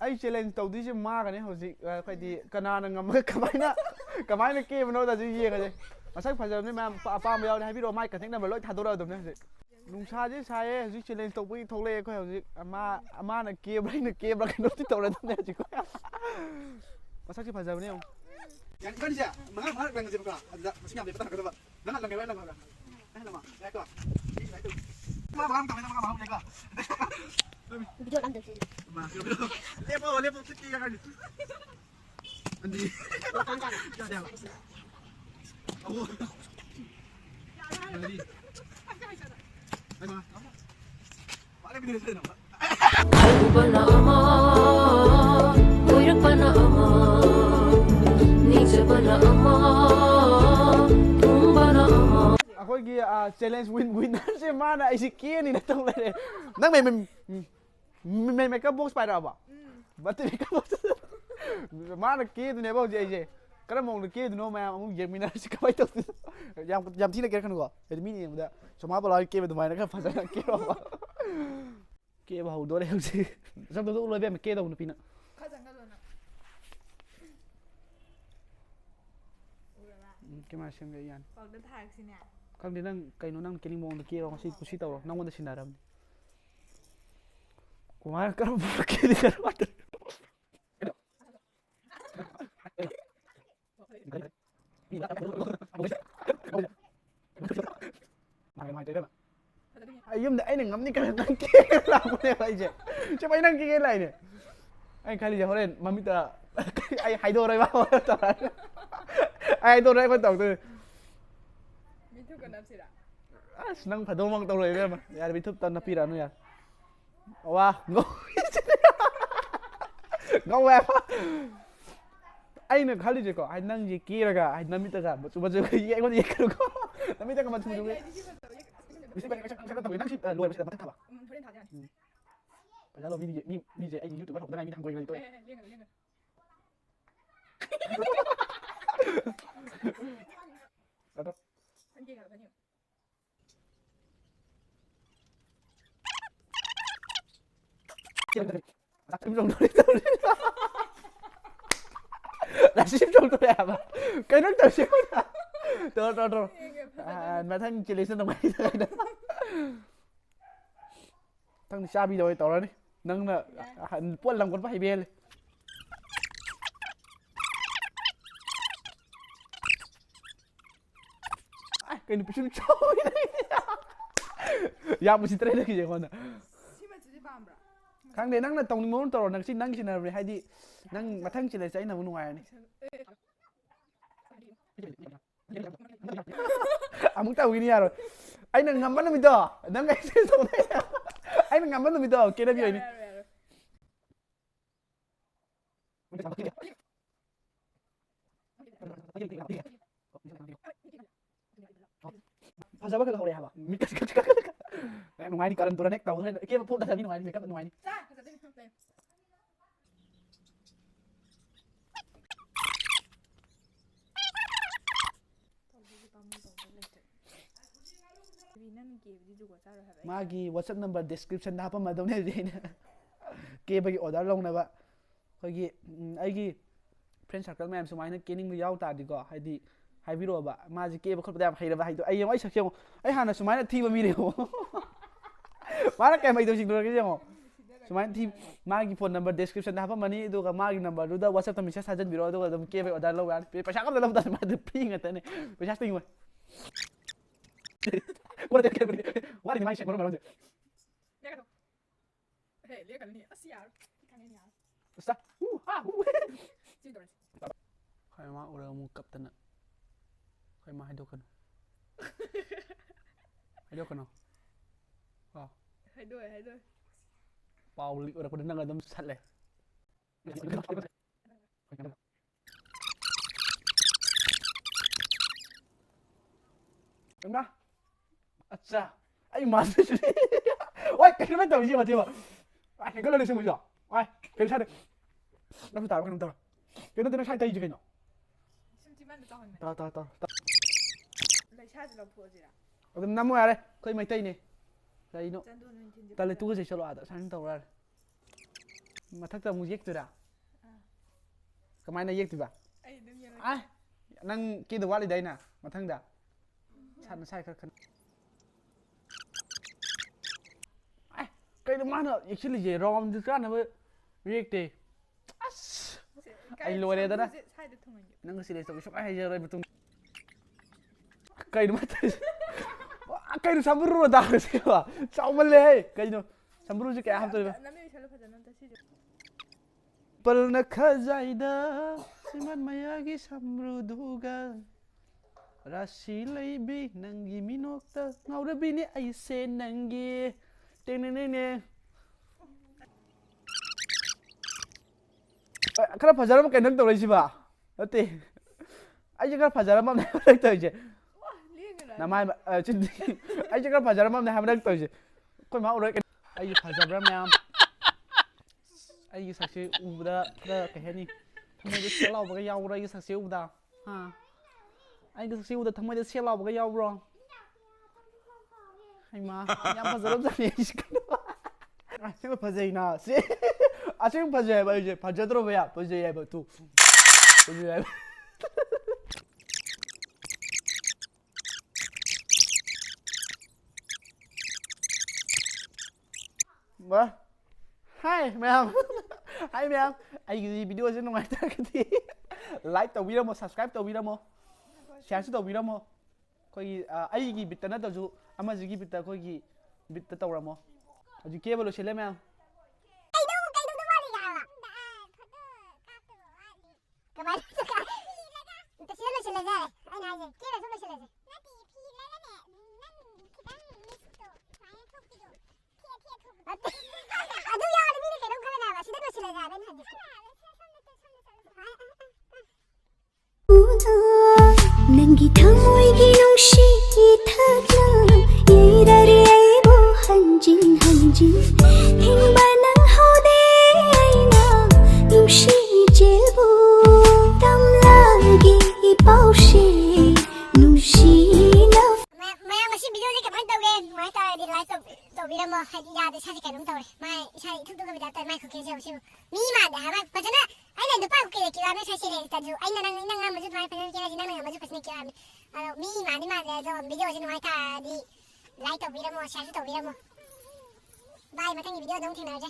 ꯑꯩ ꯆꯦꯂꯦꯟꯖ ꯇꯧꯗꯣꯏꯁꯦ ꯃꯥꯒꯅꯤ ꯍꯧꯖꯤꯛ ꯑꯩꯈꯣꯏꯗꯤ ꯀꯅꯥꯅ ꯉꯝꯃꯒ ꯀꯃꯥꯏꯅ ꯀꯦꯕꯅꯣꯗꯁꯨ ꯌꯦꯡꯉꯁꯦ ꯃꯁꯛ ꯐꯖꯕꯅꯤ ꯃꯌꯥꯝ ꯑꯄꯥꯝꯕ ꯌꯥꯎꯔꯦ ꯍꯥꯏꯕꯤꯔꯛꯑꯣ ꯃꯥꯏ ꯀꯟꯇꯦꯛ ꯅꯝꯕꯔ ꯂꯣꯏ ꯊꯥꯗꯣꯔꯛꯑꯗꯧꯅꯦ ꯍꯧꯖꯤꯛ ꯅꯨꯡꯁꯥꯁꯦ ꯁꯥꯏꯌꯦ ꯍꯧꯖꯤꯛ ꯆꯦꯂꯦꯟꯖ ꯇꯧꯕꯒꯤ ꯊꯣꯛꯂꯛꯑꯦ ꯑꯩꯈꯣꯏ ꯍꯧꯖꯤꯛ ꯃꯥꯅ ꯀꯦꯕ꯭ꯔꯥ ꯑꯩꯅ ꯀꯦꯕ꯭ꯔꯥ ꯀꯩꯅꯣꯝꯗꯤ ꯇꯧꯔꯗꯧꯅꯦ ꯍꯧꯖꯤꯛ ꯃꯁꯛꯁꯦ ꯐꯖꯕꯅꯦ ꯌꯦꯡꯉꯣ ꯌꯥꯅꯤꯁꯦ ꯃꯉꯥ ꯂꯪꯉꯁꯦꯕꯀꯣ ꯑꯗꯨꯗ ꯃꯁꯤꯡ ꯌꯥꯝ ꯂꯦꯞꯄ ꯊꯝꯒꯗꯕ ꯅꯪ ꯂꯪꯉꯦꯕ ꯂꯪꯉꯒ ꯅꯪ ꯌꯥꯏꯀꯣ Video lang dito. Lepo, lepo sige ka kani. Andi. Ya. Ako. Dali. Ay ma. Wala binili sa na. Bana ama. Kuirak bana ama. Nija bana ama. Bana ama. ꯑꯩꯈꯣꯏꯒꯤ ꯆꯦꯂꯦꯟꯖ ꯋꯤꯟꯅꯔꯁꯦ ꯃꯥꯅ ꯑꯩꯁꯤ ꯀꯦꯅꯤꯅ ꯇꯧ ꯂꯩꯔꯦ ꯅꯪ ꯃꯦꯀꯞ ꯕꯣꯛꯁ ꯄꯥꯏꯔꯛꯑꯕ ꯕꯠꯇꯤ ꯃꯦꯀꯞ ꯕꯣꯛꯁ ꯃꯥꯅ ꯀꯦꯗꯨꯅꯦꯕ ꯍꯧꯖꯤꯛ ꯑꯩꯁꯦ ꯀꯔꯝꯕ ꯃꯑꯣꯡꯗ ꯀꯦꯗꯨꯅꯣ ꯃꯌꯥꯝ ꯑꯃꯨꯛ ꯌꯦꯡꯃꯤꯟꯅꯔꯁꯤ ꯀꯃꯥꯏꯅ ꯇꯧꯗꯣꯏꯅꯣ ꯌꯥꯝ ꯊꯤꯅ ꯀꯦꯔꯛꯀꯅꯨꯀꯣ ꯍꯥꯏꯗꯤ ꯃꯤꯅ ꯌꯦꯡꯕꯗ ꯁꯣꯃꯥ ꯕꯂꯥ ꯀꯦꯕ ꯑꯗꯨꯃꯥꯏꯅ ꯈꯔ ꯐꯖꯅ ꯀꯦꯕ ꯀꯦꯕ ꯍꯧꯗꯣꯔꯦ ꯍꯧꯖꯤꯛ ꯁꯝꯗꯣ ꯂꯣꯏꯕ ꯌꯥꯝ ꯀꯦꯗꯧꯕ ꯅꯨꯄꯤꯅ ꯀꯦꯃꯦꯔꯥ ꯁꯦꯝꯒꯦ ꯌꯥꯅꯤ ꯄꯥꯎꯗ ꯊꯥꯔꯛꯁꯤꯅꯦ ꯈꯪꯗꯦ ꯅꯪ ꯀꯩꯅꯣ ꯅꯪ ꯀꯦꯅꯤꯡ ꯃꯑꯣꯡꯗ ꯀꯦꯔꯣ ꯉꯁꯤ ꯀꯨꯁꯤ ꯇꯧꯔꯣ ꯅꯪꯉꯣꯟꯗ ꯁꯤꯟꯅꯔꯕꯅꯤ ꯀꯃꯥꯏꯅ ꯀꯔꯝꯕ ꯀꯦꯗꯤ ꯑꯩ ꯌꯨꯝꯗ ꯑꯩꯅ ꯉꯝꯅꯤ ꯀꯩꯅꯣ ꯅꯪ ꯀꯦꯒ ꯂꯥꯛꯄꯅꯦꯕ ꯑꯩꯁꯦ ꯁꯨꯝ ꯑꯩ ꯅꯪ ꯀꯦꯒ ꯂꯥꯛꯏꯅꯦ ꯑꯩꯅ ꯈꯜꯂꯤꯁꯦ ꯍꯣꯔꯦꯟ ꯃꯃꯤꯠꯇ ꯑꯩ ꯍꯥꯏꯗꯣꯛꯑꯔꯣꯏ ꯇꯧꯔꯛꯑꯅꯤ ꯑꯩ ꯍꯥꯏꯗꯣꯛꯑꯔꯣꯏ ꯑꯩꯈꯣꯏ ꯇꯧꯗꯣꯏꯅꯦ ꯑꯁ ꯅꯪ ꯐꯗꯧꯃꯛ ꯇꯧꯔꯛꯏꯕꯦꯝꯃ ꯌꯥꯔꯦ ꯃꯤꯊꯨꯞꯇ ꯅꯞꯄꯤꯔꯛꯑꯅꯨ ꯌꯥꯔꯦ ꯋꯥ ꯉꯧꯋꯦ ꯑꯩꯅ ꯈꯜꯂꯤꯁꯦꯀꯣ ꯍꯥꯏꯗꯤ ꯅꯪꯁꯦ ꯀꯦꯔꯒ ꯍꯥꯏꯗꯤ ꯅꯃꯤꯠꯇꯒ ꯃꯆꯨ ꯑꯩꯉꯣꯟꯗ ꯌꯦꯛꯀꯅꯨꯀꯣ ꯅꯃꯤꯠꯇꯒ ꯃꯆꯨ ꯅꯪ ꯁꯤ ꯂꯣꯏꯕꯁꯤꯗ ꯃꯊꯛ ꯊꯥꯕ ꯄꯩꯁꯥ ꯃꯤꯁꯦ ꯑꯩ ꯌꯨꯇꯨꯕꯔ ꯍꯧꯗꯉꯥꯏ ꯃꯤ ꯍꯪꯒꯣꯏꯒꯅꯤ ꯇꯣꯛꯑꯦ ꯅꯁꯤꯝ ꯆꯣꯡꯊꯣꯔꯛꯑꯦ ꯍꯥꯏꯕ ꯀꯩꯅꯣ ꯇꯧꯁꯤ ꯇꯧꯔꯣ ꯃꯊꯪ ꯆꯦꯂꯦꯟꯖꯇ ꯅꯨꯡꯉꯥꯏꯇꯦ ꯅꯪ ꯆꯥꯕꯤꯗꯕ ꯇꯧꯔꯅꯤ ꯅꯪꯅ ꯄꯣꯠ ꯂꯪꯈꯠꯄ ꯍꯩꯕ ꯍꯦꯜꯂꯦ ꯀꯩꯅꯣ ꯄꯤꯁꯨꯝ ꯆꯥꯎꯋꯦ ꯌꯥꯝ ꯎꯁꯤꯠꯇ꯭ꯔꯦ ꯅꯪꯒꯤꯁꯦ ꯑꯩꯉꯣꯟꯗ ꯈꯪꯗꯦ ꯅꯪꯅ ꯇꯧꯅꯤꯡꯕ ꯑꯃ ꯇꯧꯔꯣ ꯅꯪ ꯁꯤꯟꯅꯔꯕꯅꯤ ꯍꯥꯏꯗꯤ ꯅꯪ ꯃꯊꯪ ꯆꯦꯂꯦꯟꯖ ꯑꯩꯅ ꯑꯃꯨꯛ ꯅꯨꯡꯉꯥꯏꯔꯅꯤ ꯑꯃꯨꯛ ꯇꯧꯈꯤꯅꯤ ꯌꯥꯔꯣꯏ ꯑꯩꯅ ꯉꯝꯕ ꯅꯨꯃꯤꯠꯇꯣ ꯅꯪ ꯑꯩꯅ ꯉꯝꯕ ꯅꯨꯃꯤꯠꯇꯣ ꯀꯦꯅꯕꯤ ꯑꯣꯏꯅꯤ ꯐꯖꯕ ꯈꯛ ꯍꯧꯔꯦ ꯍꯥꯏꯕ ꯅꯨꯡꯉꯥꯏꯅꯤ ꯀꯔꯟ ꯇꯨꯔꯟ ꯍꯦꯛ ꯇꯧꯗꯅ ꯀꯦꯕ ꯊꯣꯛꯇ꯭ꯔꯗꯤ ꯅꯨꯡꯉꯥꯏꯅꯤ ꯃꯦꯀꯞ ꯅꯨꯡꯉꯥꯏꯅꯤ ꯃꯥꯒꯤ ꯋꯥꯆꯞ ꯅꯝꯕꯔ ꯗꯤꯁꯀ꯭ꯔꯤꯞꯁꯟꯗ ꯍꯥꯞꯄꯝꯃꯗꯧꯅꯦ ꯍꯧꯖꯤꯛ ꯑꯩꯅ ꯀꯦꯕꯒꯤ ꯑꯣꯔꯗꯔ ꯂꯧꯅꯕ ꯑꯩꯈꯣꯏꯒꯤ ꯑꯩꯒꯤ ꯐ꯭ꯔꯦꯟ ꯁꯥꯔꯀꯜ ꯃꯌꯥꯝ ꯁꯨꯃꯥꯏꯅ ꯀꯦꯅꯤꯡꯕ ꯌꯥꯎ ꯇꯥꯔꯗꯤꯀꯣ ꯍꯥꯏꯗꯤ ꯍꯥꯏꯕꯤꯔꯛꯑꯣꯕ ꯃꯥꯁꯦ ꯀꯦꯕ ꯈꯣꯠꯄꯗ ꯌꯥꯝ ꯍꯩꯔꯕ ꯍꯥꯏꯗꯣ ꯑꯩ ꯌꯦꯡꯉꯣ ꯑꯩ ꯁꯛꯁꯦ ꯌꯦꯡꯉꯣ ꯑꯩ ꯍꯥꯟꯅ ꯁꯨꯃꯥꯏꯅ ꯊꯤꯕ ꯃꯤꯅꯦ ꯌꯦꯡꯉꯣ ꯃꯥꯅ ꯀꯌꯥꯝ ꯍꯩꯇꯧꯁꯤꯡꯗꯨꯔꯒꯦ ꯌꯦꯡꯉꯣ ꯁꯨꯃꯥꯏꯅ ꯃꯥꯒꯤ ꯐꯣꯟ ꯅꯝꯕꯔ ꯗꯤꯁꯀ꯭ꯔꯤꯞꯁꯟꯗ ꯍꯥꯞꯄꯝꯃꯅꯤ ꯑꯗꯨꯒ ꯃꯥꯒꯤ ꯅꯝꯕꯔꯗꯨꯗ ꯋꯥꯆꯞꯇ ꯃꯦꯁꯦꯖ ꯊꯥꯖꯤꯟꯕꯤꯔꯣ ꯑꯗꯨꯒ ꯑꯗꯨꯝ ꯀꯦꯕꯒꯤ ꯑꯣꯔꯗꯔ ꯂꯧꯕ ꯌꯥꯅꯤ ꯄꯩꯁꯥ ꯑꯝꯇ ꯂꯧꯗꯕꯅꯤ ꯃꯥꯗꯤ ꯐ꯭ꯔꯤ ꯉꯥꯛꯇꯅꯦ ꯄꯩꯁꯥ ꯇꯤꯡꯉꯣꯏ ꯋꯥꯔꯤꯅꯤ ꯃꯥꯏ ꯁꯦꯡꯕ ꯃꯔꯝꯁꯦ ꯈꯣꯏ ꯃꯥ ꯎꯔꯒ ꯑꯃꯨꯛ ꯀꯞꯇꯅ ꯈꯣꯏ ꯃꯥ ꯍꯥꯏꯗꯣꯛꯀꯅꯨ ꯍꯥꯏꯗꯣꯛꯀꯅꯨ ꯍꯥꯏꯗꯣꯛꯑꯦ ꯄꯥꯎ ꯂꯤꯛ ꯑꯣꯏꯔꯛꯄꯗ ꯅꯪ ꯑꯗꯨꯝ ꯁꯠꯂꯦ ꯀꯪꯕ꯭ꯔꯥ ꯑꯠꯆꯥ ꯑꯩ ꯃꯥꯟꯗꯁꯨ ꯍꯣꯏ ꯀꯩꯅꯣꯃꯥꯏꯅ ꯇꯧꯔꯤꯁꯤ ꯃꯊꯦꯕ ꯍꯦꯟꯒꯠꯂꯣ ꯁꯤꯡꯕꯁꯤꯗꯣ ꯍꯣꯏ ꯀꯩꯅꯣ ꯁꯥꯏꯗ ꯅꯪꯁꯨ ꯇꯥꯔꯣ ꯀꯩꯅꯣ ꯇꯧꯔꯣ ꯀꯩꯅꯣ ꯅꯪ ꯁꯥꯏ ꯇꯩꯁꯤ ꯀꯩꯅꯣ ꯇꯥꯎ ꯂꯩꯁꯥꯁꯤ ꯂꯧꯊꯣꯛꯑꯁꯤꯔꯥ ꯑꯗꯨꯝ ꯅꯝꯃꯨ ꯌꯥꯔꯦ ꯑꯩꯈꯣꯏ ꯃꯩꯇꯩꯅꯦ ꯀꯩꯅꯣ ꯇꯜꯂꯦ ꯇꯨꯒꯠꯆꯩ ꯆꯠꯂꯣ ꯑꯥꯗ ꯁꯨꯃꯥꯏꯅ ꯇꯧꯔ ꯌꯥꯔꯦ ꯃꯊꯛꯇ ꯑꯃꯨꯛ ꯌꯦꯛꯇꯣꯏꯔꯥ ꯀꯃꯥꯏꯅ ꯌꯦꯛꯇꯣꯏꯕ ꯑꯩ ꯑꯗꯨꯝ ꯌꯦꯡꯉꯛꯀꯦ ꯑꯥꯏ ꯅꯪ ꯀꯦꯗ ꯋꯥꯠꯂꯤꯗ ꯑꯩꯅ ꯃꯊꯪꯗ ꯁꯥꯟꯅ ꯁꯥꯏ ꯈꯔ ꯈꯟ ꯑꯦ ꯀꯩꯅꯣ ꯃꯥꯅ ꯌꯦꯛꯁꯤꯜꯂꯤꯁꯦ ꯔꯥꯎꯟꯗ ꯀꯥꯟꯅꯕ ꯌꯦꯛꯇꯦ ꯑꯁ ꯑꯩ ꯂꯣꯏꯔꯦꯗꯅ ꯁꯥꯏꯗ ꯊꯨꯡꯍꯟꯒꯦ ꯅꯪ ꯁꯤꯂꯦꯛ ꯇꯧꯒꯦ ꯁꯨꯡꯍꯥꯏ ꯍꯥꯏꯖꯔꯣꯏ ꯃꯇꯨꯡ ꯀꯩꯅꯣ ꯃꯇꯧꯁꯦ ꯀꯩꯅꯣ ꯁꯝꯕ꯭ꯔꯨꯅ ꯇꯥꯕꯁꯦꯕ ꯆꯥꯎꯃꯜꯂꯦꯍꯦ ꯀꯩꯅꯣ ꯁꯝꯕ꯭ꯔꯨꯁꯦ ꯀꯌꯥ ꯍꯥꯞꯇꯣꯏꯕ ꯅꯝꯃꯤ ꯏꯁꯜꯂꯨ ꯐꯖꯅ ꯑꯝꯇ ꯁꯤꯁꯦ ꯄꯜꯅ ꯈꯖꯥꯏꯗ ꯆꯤꯃꯟ ꯃꯌꯥꯒꯤ ꯁꯝꯕ꯭ꯔꯨꯗꯨꯒ ꯔꯥꯁꯤ ꯂꯩꯕꯤ ꯅꯪꯒꯤ ꯃꯤꯅꯣꯛꯇ ꯉꯥꯎꯔꯕꯤꯅꯤ ꯑꯩꯁꯦ ꯅꯪꯒꯤ ꯇꯦꯡꯅꯦꯅꯦ ꯈꯔ ꯐꯖꯔꯝꯕ ꯀꯩꯅꯣ ꯇꯧꯔꯛꯏꯁꯤꯕ ꯅꯠꯇꯦ ꯑꯩꯁꯦ ꯈꯔ ꯐꯖꯔꯝꯃꯕꯅꯦ ꯍꯥꯏꯕ ꯅꯪ ꯇꯧꯔꯤꯁꯦ ꯅꯃꯥꯏ ꯆꯤꯟꯗꯤ ꯑꯩꯁꯦ ꯈꯔ ꯐꯖꯔꯝꯃꯕꯅꯦ ꯍꯥꯏꯕ ꯅꯪ ꯇꯧꯔꯤꯁꯦ ꯑꯩꯈꯣꯏ ꯃꯥ ꯎꯔꯣꯏ ꯑꯩꯒꯤ ꯐꯖꯕ꯭ꯔꯥ ꯃꯌꯥꯝ ꯑꯩꯒꯤ ꯁꯛꯁꯦ ꯎꯕꯗ ꯈꯔ ꯀꯩ ꯍꯥꯏꯅꯤ ꯊꯃꯣꯏꯗ ꯁꯦꯠ ꯂꯥꯎꯕꯒ ꯌꯥꯎꯕ꯭ꯔꯣ ꯑꯩꯒꯤ ꯁꯛꯁꯦ ꯎꯕꯗ ꯑꯩꯒꯤ ꯁꯛꯁꯦ ꯎꯕꯗ ꯊꯃꯣꯏꯗ ꯁꯦꯠ ꯂꯥꯎꯕꯒ ꯌꯥꯎꯕ꯭ꯔꯣ ꯍꯩꯃꯥ ꯌꯥꯝ ꯐꯖꯔꯝꯖꯥꯠꯅꯤ ꯑꯩꯁꯦ ꯀꯩꯅꯣ ꯑꯁꯦꯡꯕ ꯐꯖꯩꯅ ꯁꯤ ꯑꯁꯦꯡꯕ ꯐꯖꯩ ꯍꯥꯏꯕ ꯑꯩꯁꯦ ꯐꯖꯗ꯭ꯔꯣ ꯚꯩꯌꯥ ꯐꯖꯩ ꯍꯥꯏꯕ ꯇꯨ ꯐꯖꯩ ꯍꯥꯏꯕ ꯍꯥꯏ ꯃꯌꯥꯝ ꯍꯥꯏ ꯃꯌꯥꯝ ꯑꯩꯒꯤ ꯚꯤꯗꯤꯑꯣꯁꯦ ꯅꯨꯡꯉꯥꯏꯇꯔꯒꯗꯤ ꯂꯥꯏꯛ ꯇꯧꯕꯤꯔꯝꯃꯣ ꯁꯕꯁꯀ꯭ꯔꯥꯏꯕ ꯇꯧꯕꯤꯔꯝꯃꯣ ꯁꯤꯌꯔꯁꯨ ꯇꯧꯕꯤꯔꯝꯃꯣ ꯑꯩꯈꯣꯏꯒꯤ ꯑꯩꯒꯤ ꯕꯤꯠꯇ ꯅꯠꯇ꯭ꯔꯁꯨ ꯑꯃꯁꯤꯒꯤ ꯕꯤꯠꯇ ꯑꯩꯈꯣꯏꯒꯤ ꯕꯤꯠꯇ ꯇꯧꯔꯝꯃꯣ ꯍꯧꯖꯤꯛ ꯀꯦꯕ ꯂꯣꯏꯁꯤꯜꯂꯦ ꯃꯌꯥꯝ ನಂಗಿ ಥಮೋಯ್ಗಿ ನುಂಶಿ ಇಥಗ್ನ ಯೈರರಿ ಐಬೋ ಹಂಜಿನ್ ಹಂಜಿನ್ ಹಿಂಬ ನಂ ಹೋದೆ ಐನಾ ನುಂಶಿ ಜೇಬೋ ತಮ್ಲಾಗಿ ಪೌಶೆ ನುಂಶಿನ ꯃꯌꯥꯝ ꯉꯁꯤ ꯚꯤꯗꯤꯑꯣꯁꯦ ꯀꯃꯥꯏꯅ ꯇꯧꯒꯦ ꯅꯨꯡꯉꯥꯏ ꯇꯥꯔꯗꯤ ꯂꯥꯏꯛ ꯇꯧꯕꯤꯔꯝꯃꯣ ꯍꯥꯏꯗꯤ ꯌꯥꯗꯦ ꯏꯁꯥꯁꯦ ꯀꯩꯅꯣꯝ ꯇꯧꯔꯦ ꯃꯥꯏ ꯏꯁꯥ ꯏꯊꯨꯛꯇꯨꯒ ꯇꯥꯏꯞꯇ ꯃꯥꯏ ꯈꯨꯀꯦꯁꯦ ꯁꯤꯕꯨ ꯃꯤ ꯃꯥꯟꯗꯦ ꯍꯥꯏꯕ ꯐꯖꯅ ꯑꯩꯅ ꯅꯨꯄꯥ ꯈꯨꯀꯦꯗ ꯀꯦꯔꯛꯑꯃꯤ ꯉꯁꯥꯏ ꯁꯤꯔꯦꯁꯇꯁꯨ ꯑꯩꯅ ꯅꯪ ꯉꯝꯕꯁꯨ ꯑꯗꯨꯃꯥꯏꯅ ꯐꯖꯅ ꯀꯦꯔꯛꯑꯁꯤ ꯅꯪꯅ ꯉꯝꯕꯁꯨ ꯐꯖꯅ ꯀꯦꯔꯛꯑꯃꯤ ꯑꯗꯣ ꯃꯤ ꯃꯥꯟꯗꯤ ꯃꯥꯟꯗꯦ ꯑꯗꯣ ꯚꯤꯗꯤꯑꯣꯁꯦ ꯅꯨꯡꯉꯥꯏ ꯇꯥꯔꯗꯤ ꯂꯥꯏꯛ ꯇꯧꯕꯤꯔꯝꯃꯣ ꯁꯤꯌꯔꯁꯨ ꯇꯧꯕꯤꯔꯝꯃꯣ ꯕꯥꯏ ꯃꯊꯪꯒꯤ ꯚꯤꯗꯤꯑꯣꯗ ꯑꯃꯨꯛ ꯊꯦꯡꯅꯔꯁꯦ